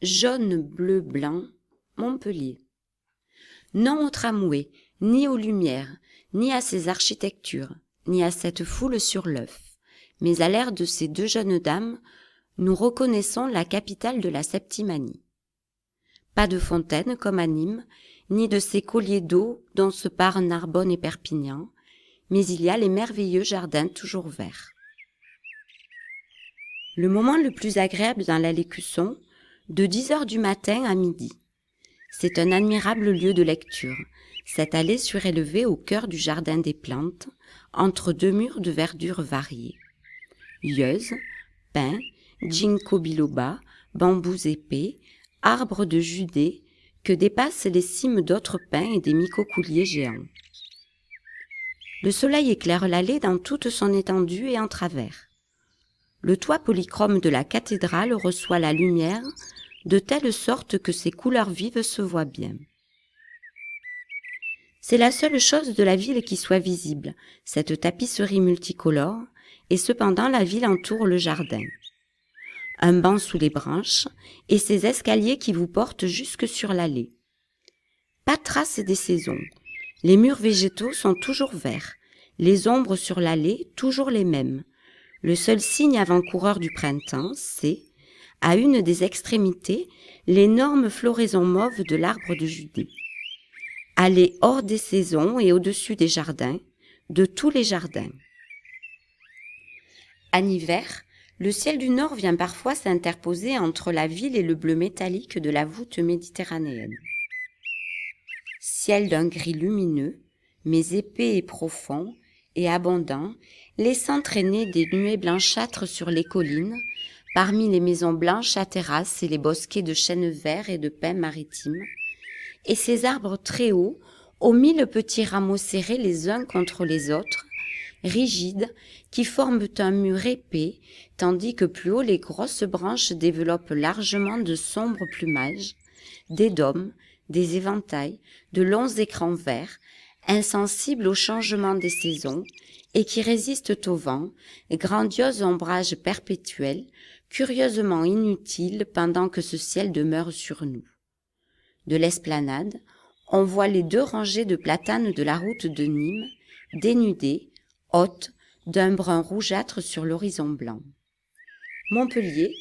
jaune, bleu, blanc, Montpellier. Non au tramway, ni aux lumières, ni à ses architectures, ni à cette foule sur l'œuf, mais à l'air de ces deux jeunes dames, nous reconnaissons la capitale de la Septimanie. Pas de fontaine comme à Nîmes, ni de ces colliers d'eau dont se parent Narbonne et Perpignan, mais il y a les merveilleux jardins toujours verts. Le moment le plus agréable dans l'allée Cusson, de 10h du matin à midi. C'est un admirable lieu de lecture, cette allée surélevée au cœur du jardin des plantes, entre deux murs de verdure variée. Yeuz, pins, ginkgo biloba, bambous épais, arbres de Judée, que dépassent les cimes d'autres pins et des micocouliers géants. Le soleil éclaire l'allée dans toute son étendue et en travers. Le toit polychrome de la cathédrale reçoit la lumière de telle sorte que ses couleurs vives se voient bien. C'est la seule chose de la ville qui soit visible, cette tapisserie multicolore, et cependant la ville entoure le jardin. Un banc sous les branches et ces escaliers qui vous portent jusque sur l'allée. Pas trace des saisons. Les murs végétaux sont toujours verts, les ombres sur l'allée toujours les mêmes. Le seul signe avant-coureur du printemps, c'est, à une des extrémités, l'énorme floraison mauve de l'arbre de Judée. Allée hors des saisons et au-dessus des jardins, de tous les jardins. En hiver, le ciel du nord vient parfois s'interposer entre la ville et le bleu métallique de la voûte méditerranéenne. Ciel d'un gris lumineux, mais épais et profond, et abondant, laissant traîner des nuées blanchâtres sur les collines, parmi les maisons blanches à terrasses et les bosquets de chênes verts et de pins maritimes, et ces arbres très hauts, aux 1000 petits rameaux serrés les uns contre les autres, rigides, qui forment un mur épais, tandis que plus haut les grosses branches développent largement de sombres plumages, des dômes, des éventails, de longs écrans verts, insensibles au changement des saisons, et qui résistent au vent, grandiose ombrage perpétuel, curieusement inutile pendant que ce ciel demeure sur nous. De l'esplanade, on voit les 2 rangées de platanes de la route de Nîmes, dénudées, hautes, d'un brun rougeâtre sur l'horizon blanc. Montpellier,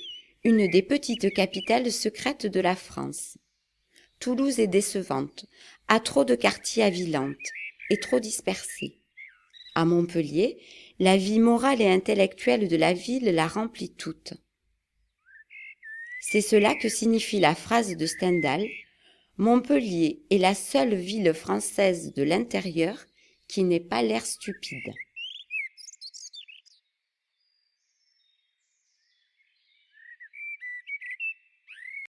une des petites capitales secrètes de la France. Toulouse est décevante, a trop de quartiers avilantes et trop dispersés. À Montpellier, la vie morale et intellectuelle de la ville la remplit toute. C'est cela que signifie la phrase de Stendhal « Montpellier est la seule ville française de l'intérieur qui n'ait pas l'air stupide ».